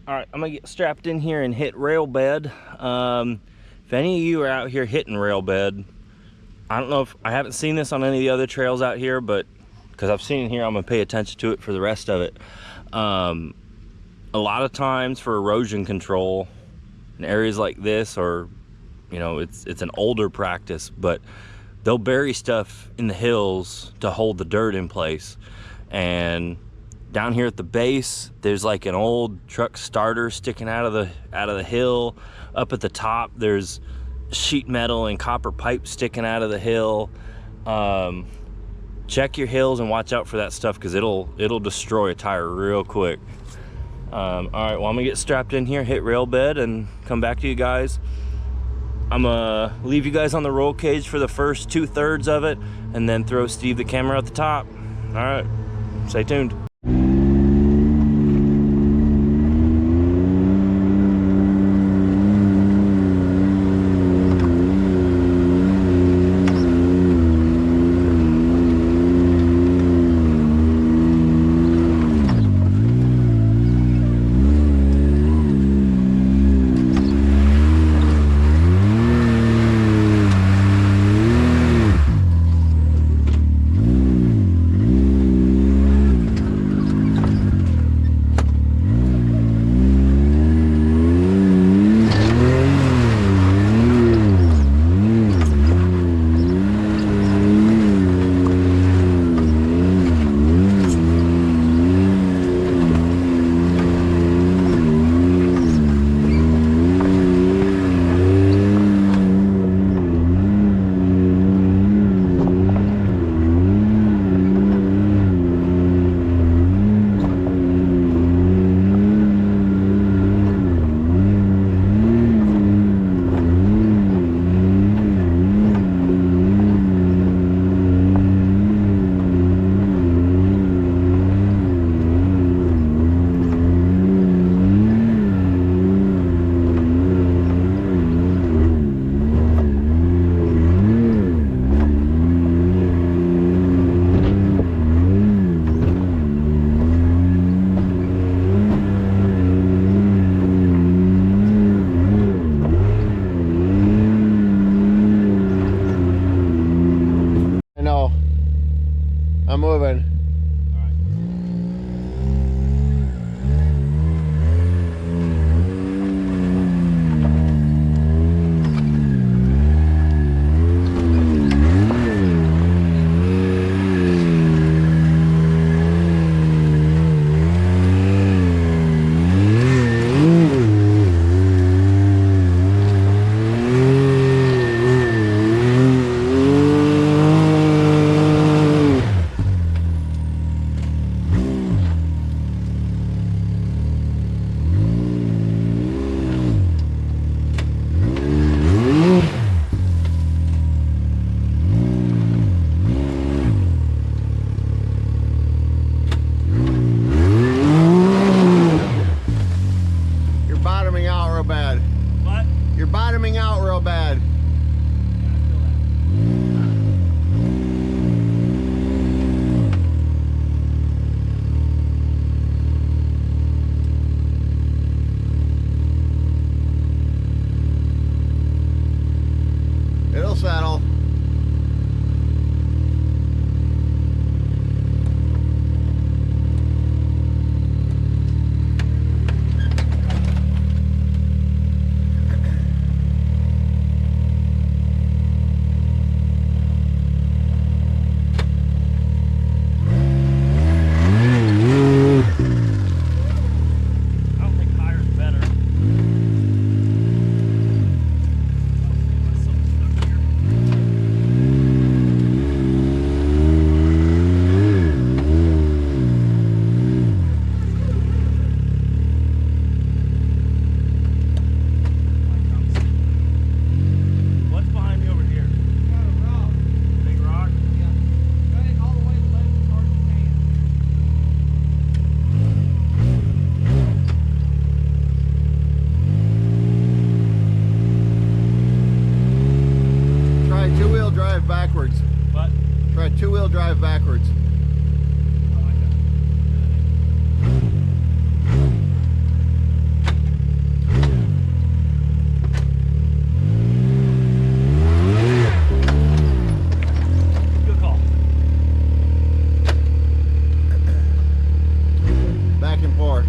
All right, I'm gonna get strapped in here and hit Railbed. If any of you are out here hitting Railbed, I don't know if I haven't seen this on any of the other trails out here, but because I've seen it here, I'm gonna pay attention to it for the rest of it. A lot of times for erosion control in areas like this, or you know, it's an older practice, but they'll bury stuff in the hills to hold the dirt in place. And down here at the base, there's like an old truck starter sticking out of the hill. Up at the top, there's sheet metal and copper pipe sticking out of the hill. Check your hills and watch out for that stuff, because it'll destroy a tire real quick. All right, well, I'm gonna get strapped in here, hit Railbed, and come back to you guys. I'm gonna leave you guys on the roll cage for the first 2/3 of it, and then throw Steve the camera at the top. All right, stay tuned. 4.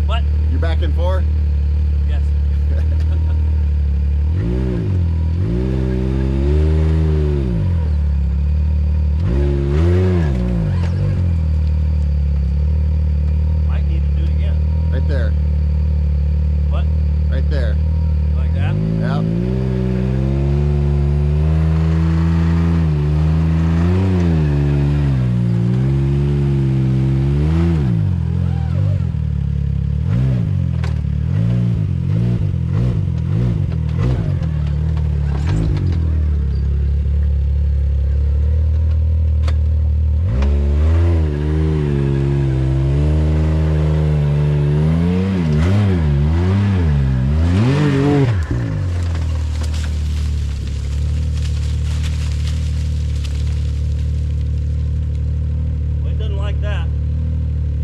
What? You're back in 4? Yes. Might need to do it again. Right there. What? Right there. Like that? Yep.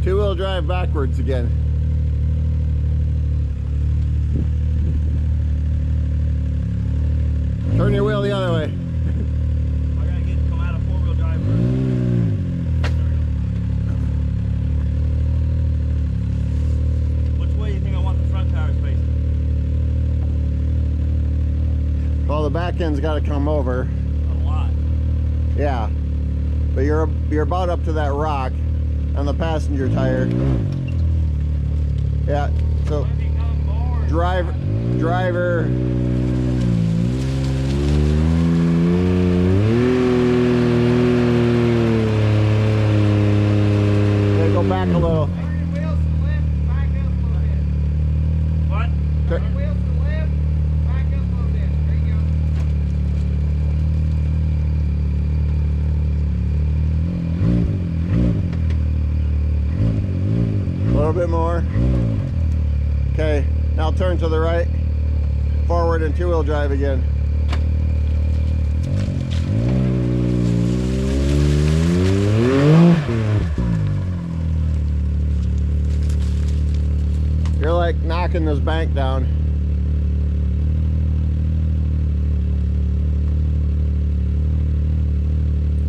Two-wheel drive backwards again. Turn your wheel the other way. I gotta get come out of four-wheel drive first. There we go. Which way do you think I want the front tires facing? Well, the back end's got to come over. A lot. Yeah, but you're about up to that rock on the passenger tire. Yeah, so driver. Go back a little. Turn your wheels to the left and back up a little bit. What? Turn your wheels to the left, back up a little bit. There you A little bit more. Okay, now turn to the right, forward and two-wheel drive again. You're like knocking this bank down.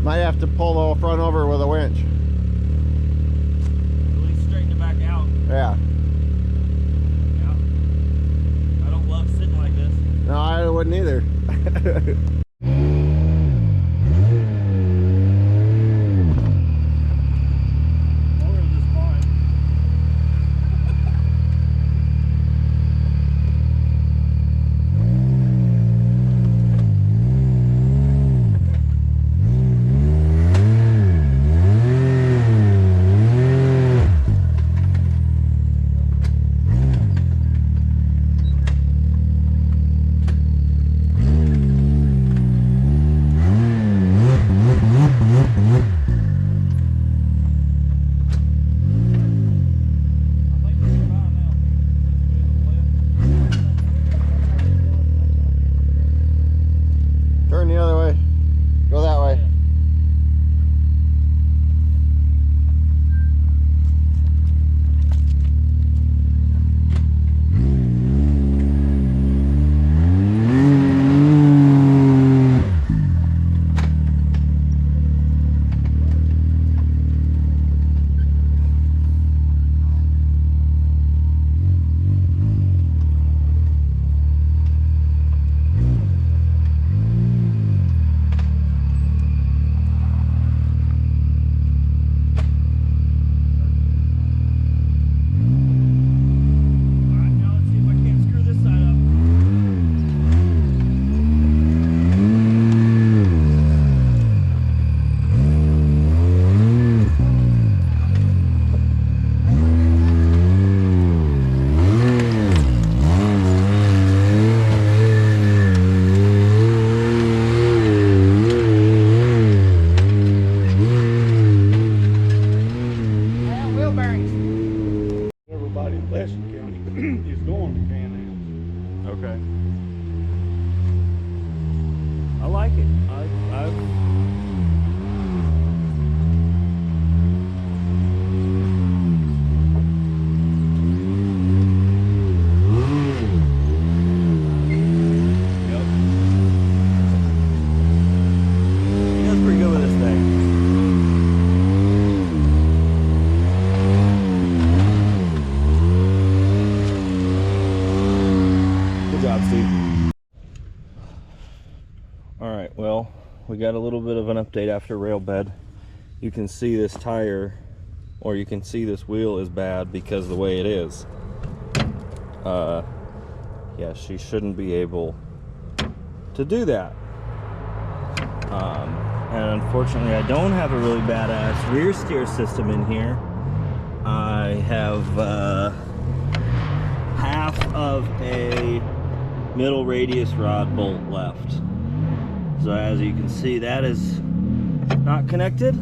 Might have to pull the front over with a winch. At least straighten it back out. Yeah. Yeah. I don't love sitting like this. No, I wouldn't either. Turn the other way. Go that way. Everybody in Leslie County is going to Can Am. Okay. I like it. He does pretty good with this thing. got a little bit of an update after Railbed. You can see this tire, or you can see this wheel is bad because of the way it is. Yeah, she shouldn't be able to do that. And unfortunately, I don't have a really badass rear steer system in here. I have half of a middle radius rod bolt left. So as you can see, that is not connected.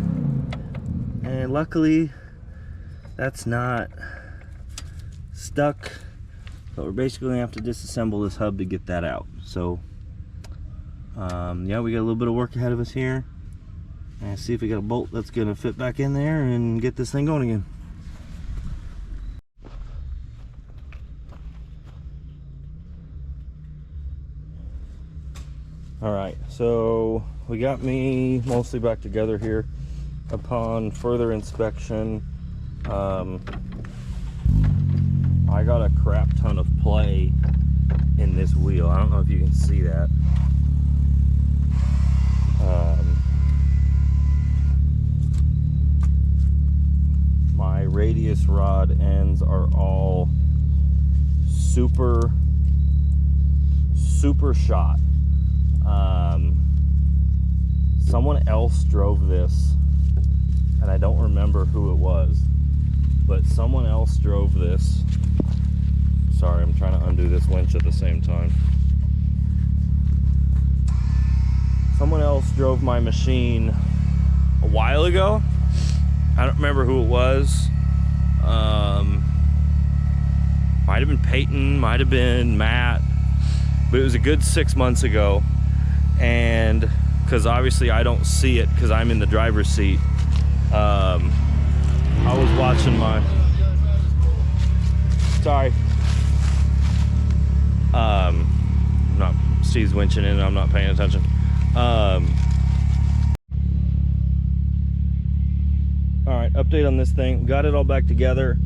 And luckily, that's not stuck. But we're basically gonna have to disassemble this hub to get that out. So yeah, we got a little bit of work ahead of us here. And see if we got a bolt that's gonna fit back in there and get this thing going again. All right, so we got me mostly back together here. Upon further inspection, I got a crap ton of play in this wheel. I don't know if you can see that. My radius rod ends are all super shot. Someone else drove this, and I don't remember who it was, but someone else drove this. Sorry, I'm trying to undo this winch at the same time. Someone else drove my machine a while ago. I don't remember who it was. Might have been Peyton, might have been Matt, but it was a good 6 months ago. And because obviously I don't see it because I'm in the driver's seat, I was watching my, sorry, not, Steve's winching in and I'm not paying attention. All right, update on this thing. Got it all back together.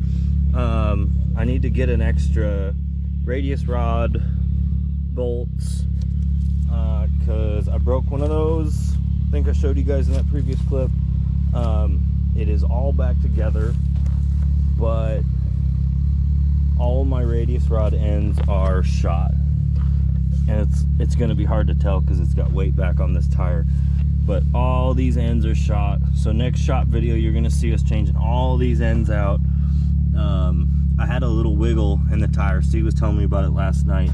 I need to get an extra radius rod, bolts, because I broke one of those. I think I showed you guys in that previous clip. It is all back together, but all my radius rod ends are shot, and it's going to be hard to tell because it's got weight back on this tire, but all these ends are shot. So next shot video, you're going to see us changing all these ends out. I had a little wiggle in the tire. Steve was telling me about it last night,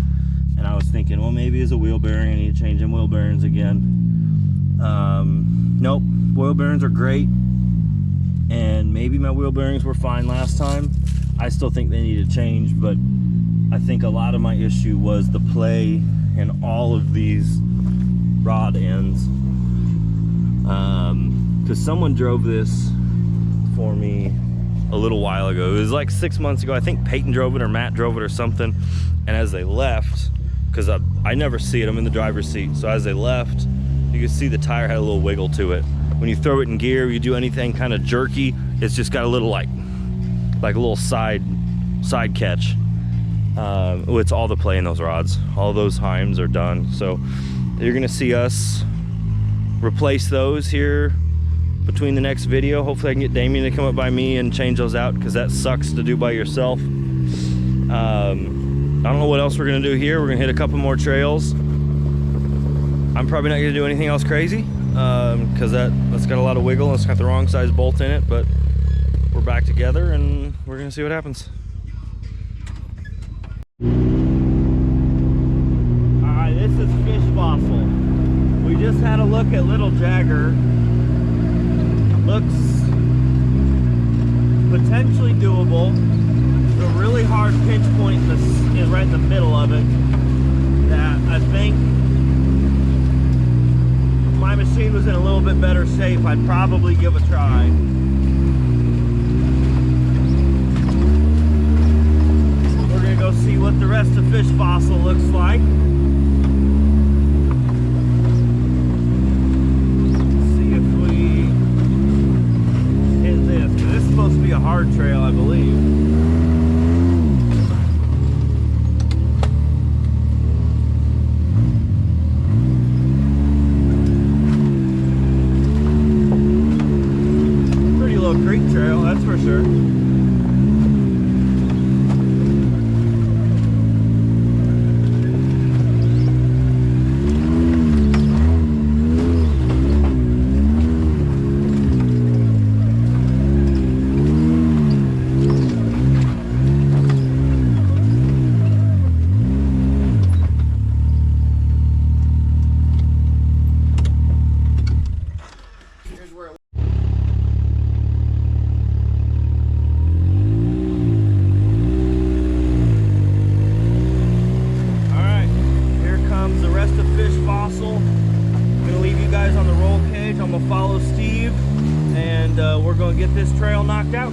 and I was thinking, well, maybe it's a wheel bearing. I need to change them wheel bearings again. Nope, wheel bearings are great, and maybe my wheel bearings were fine last time. I still think they need to change, but I think a lot of my issue was the play in all of these rod ends. Because someone drove this for me a little while ago. It was like 6 months ago. I think Peyton drove it or Matt drove it or something. And as they left, because I never see it, I'm in the driver's seat. So as they left, you can see the tire had a little wiggle to it. When you throw it in gear, you do anything kind of jerky, it's just got a little like a little side catch. It's all the play in those rods. All those Heims are done. So you're gonna see us replace those here between the next video. Hopefully I can get Damien to come up by me and change those out, because that sucks to do by yourself. I don't know what else we're gonna do here. We're gonna hit a couple more trails. I'm probably not gonna do anything else crazy, because that's got a lot of wiggle and it's got the wrong size bolt in it, but we're back together and we're gonna see what happens. Alright, this is Fish Fossil. We just had a look at Little Jagger. Looks potentially doable. The really hard pinch point is right in the middle of it, that I think if my machine was in a little bit better shape, I'd probably give a try. We're gonna go see what the rest of Fish Fossil looks like. Supposed to be a hard trail, I believe.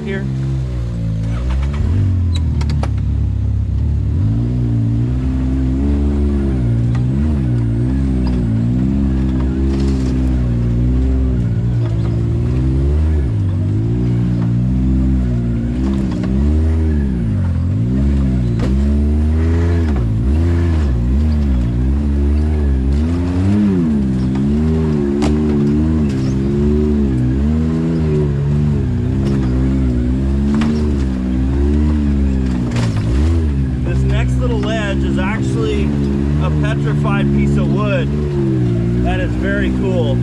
out here. Petrified piece of wood. That is very cool.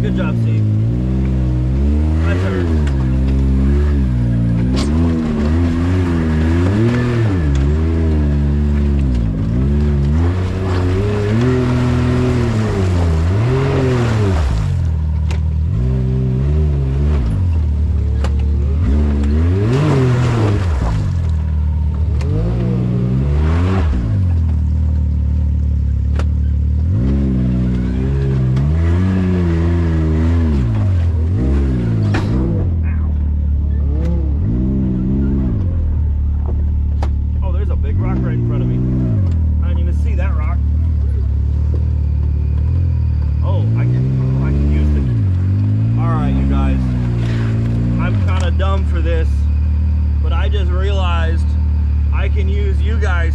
Good job, Steve. My turn.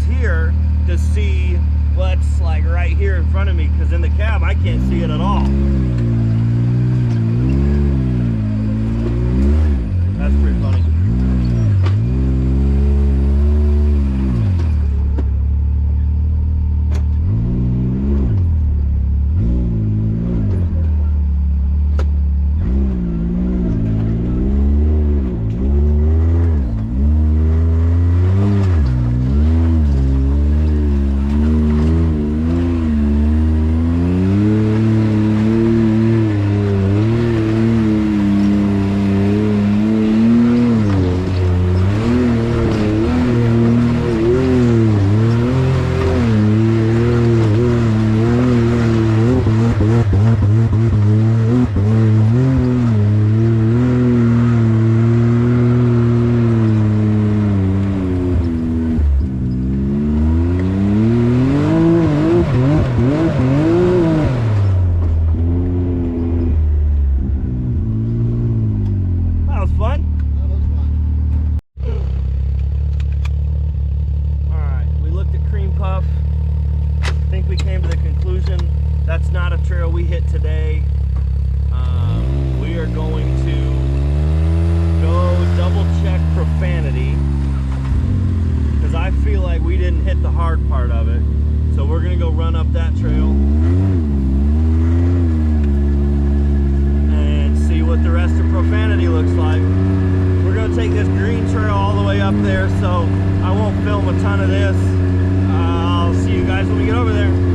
Here to see what's like right here in front of me, because in the cab I can't see it at all. That's pretty funny. we hit today. We are going to go double check profanity, because I feel like we didn't hit the hard part of it. So we're gonna go run up that trail and see what the rest of profanity looks like. We're gonna take this green trail all the way up there, so I won't film a ton of this. I'll see you guys when we get over there.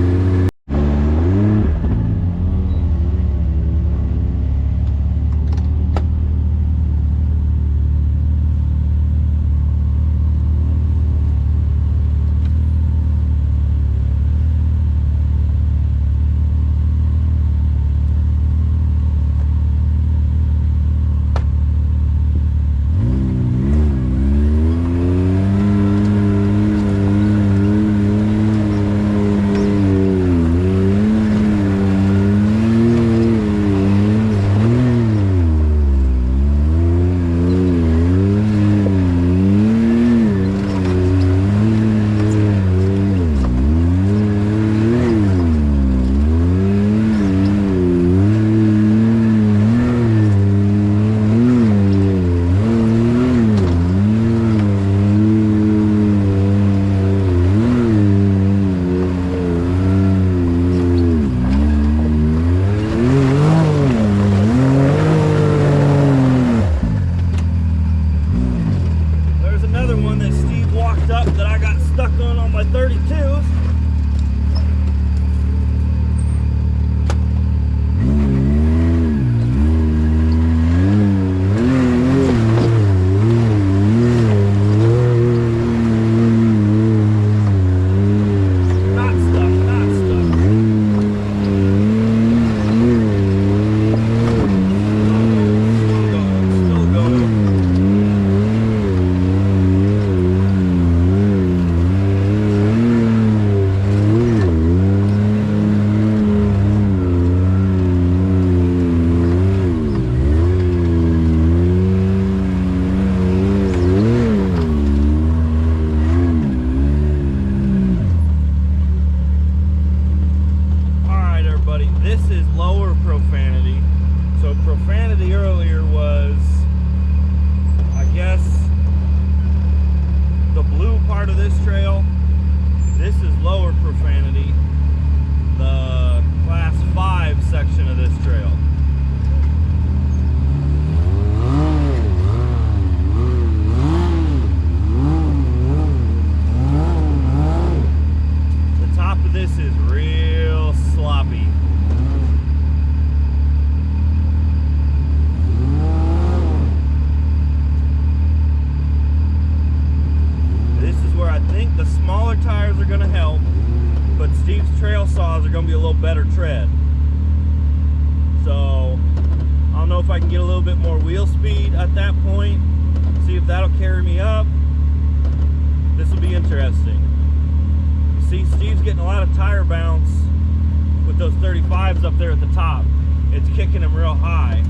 Lower Profanity. So profanity earlier was, I guess, the blue part of this trail. This is Lower Profanity, the class 5 section of this trail. The top of this is real sloppy. I think the smaller tires are going to help, but Steve's trail saws are going to be a little better tread. So I don't know if I can get a little bit more wheel speed at that point, see if that'll carry me up. This will be interesting. See, Steve's getting a lot of tire bounce with those 35s up there at the top. It's kicking him real high.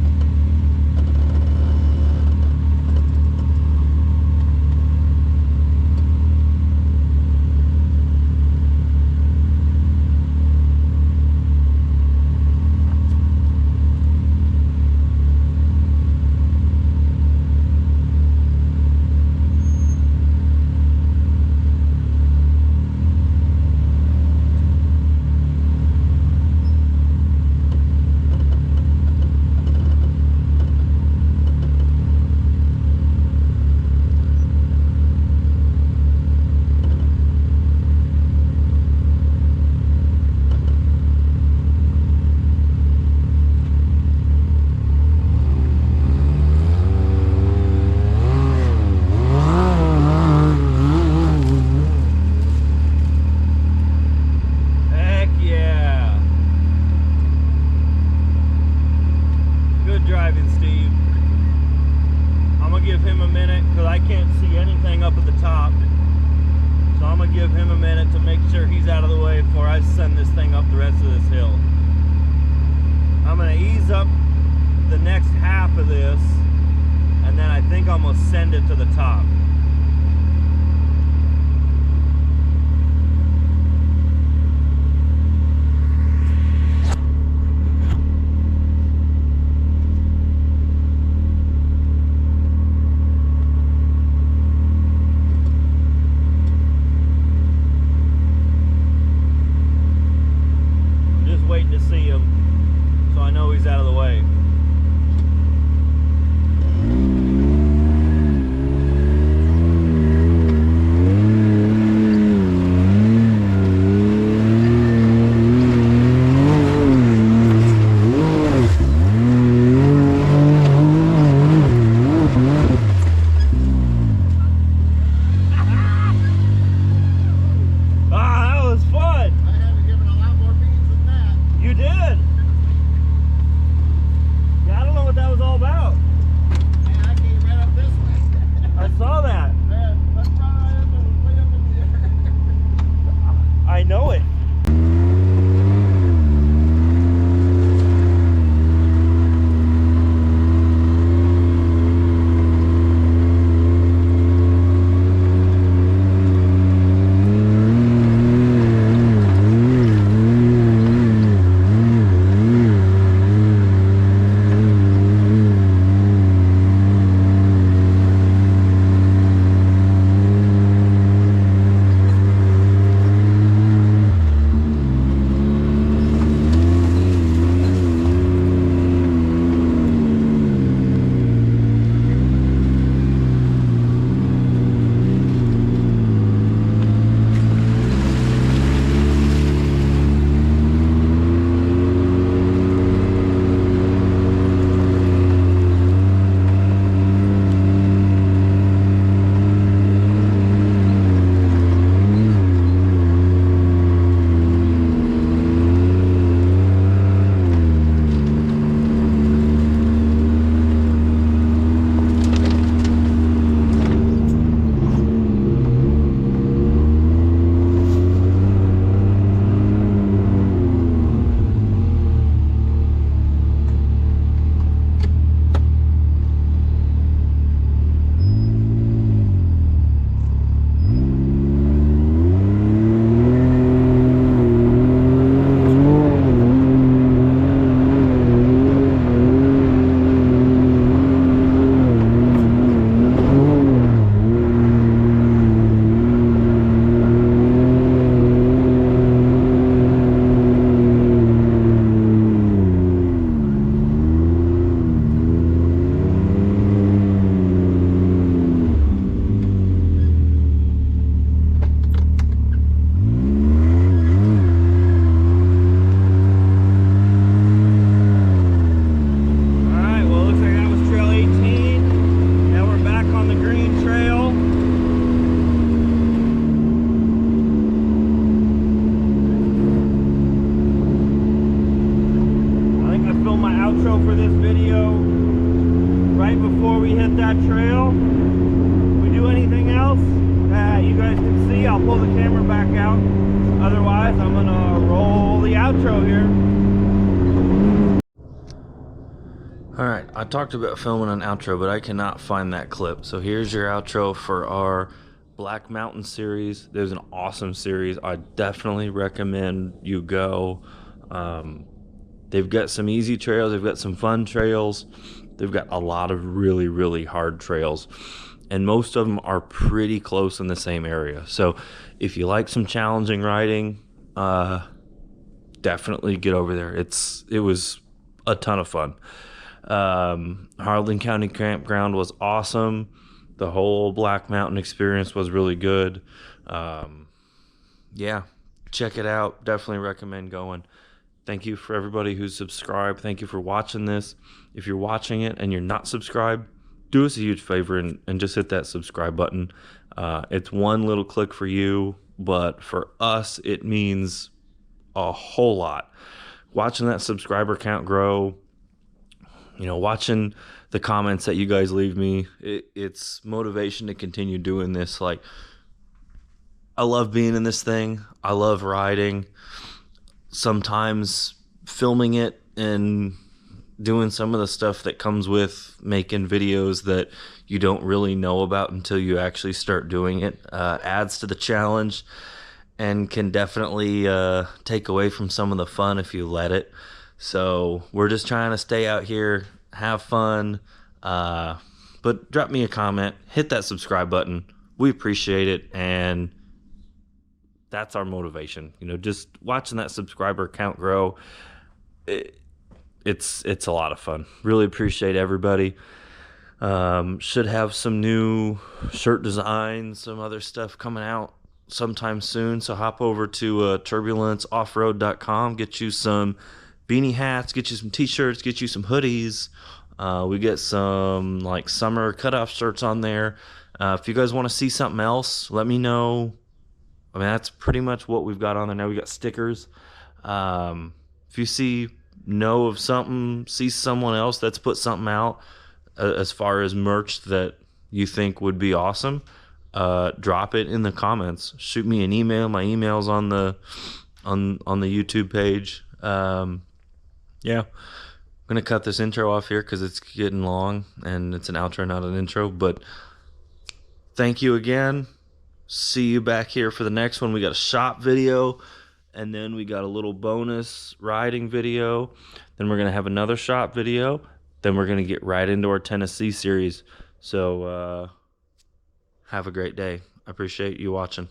else that you guys can see, I'll pull the camera back out. Otherwise, I'm gonna roll the outro here. Alright, I talked about filming an outro, but I cannot find that clip. So here's your outro for our Black Mountain series. There's an awesome series. I definitely recommend you go. They've got some easy trails, they've got some fun trails, they've got a lot of really, really hard trails, and most of them are pretty close in the same area. So if you like some challenging riding, definitely get over there. It was a ton of fun. Harlan County Campground was awesome. The whole Black Mountain experience was really good. Yeah, check it out. Definitely recommend going. Thank you for everybody who's subscribed. Thank you for watching this. If you're watching it and you're not subscribed, do us a huge favor and just hit that subscribe button. It's one little click for you, but for us, it means a whole lot. Watching that subscriber count grow, you know, watching the comments that you guys leave me, it's motivation to continue doing this. Like, I love being in this thing. I love riding. Sometimes filming it and doing some of the stuff that comes with making videos that you don't really know about until you actually start doing it adds to the challenge and can definitely take away from some of the fun if you let it. So we're just trying to stay out here, have fun, but drop me a comment, hit that subscribe button. We appreciate it, and that's our motivation. You know, just watching that subscriber count grow, it's a lot of fun. Really appreciate everybody. Should have some new shirt designs, some other stuff coming out sometime soon, so hop over to turbulenceoffroad.com, get you some beanie hats, get you some t-shirts, get you some hoodies. We get some like summer cutoff shirts on there. If you guys want to see something else, let me know. I mean, that's pretty much what we've got on there now. We got stickers. If you know of something, see someone else that's put something out as far as merch that you think would be awesome, drop it in the comments. Shoot me an email. My email's on the YouTube page. Yeah, I'm gonna cut this intro off here because it's getting long and it's an outro, not an intro. But thank you again. See you back here for the next one. We got a shop video, and then we got a little bonus riding video. Then we're gonna have another shop video. Then we're gonna get right into our Tennessee series. So have a great day. I appreciate you watching.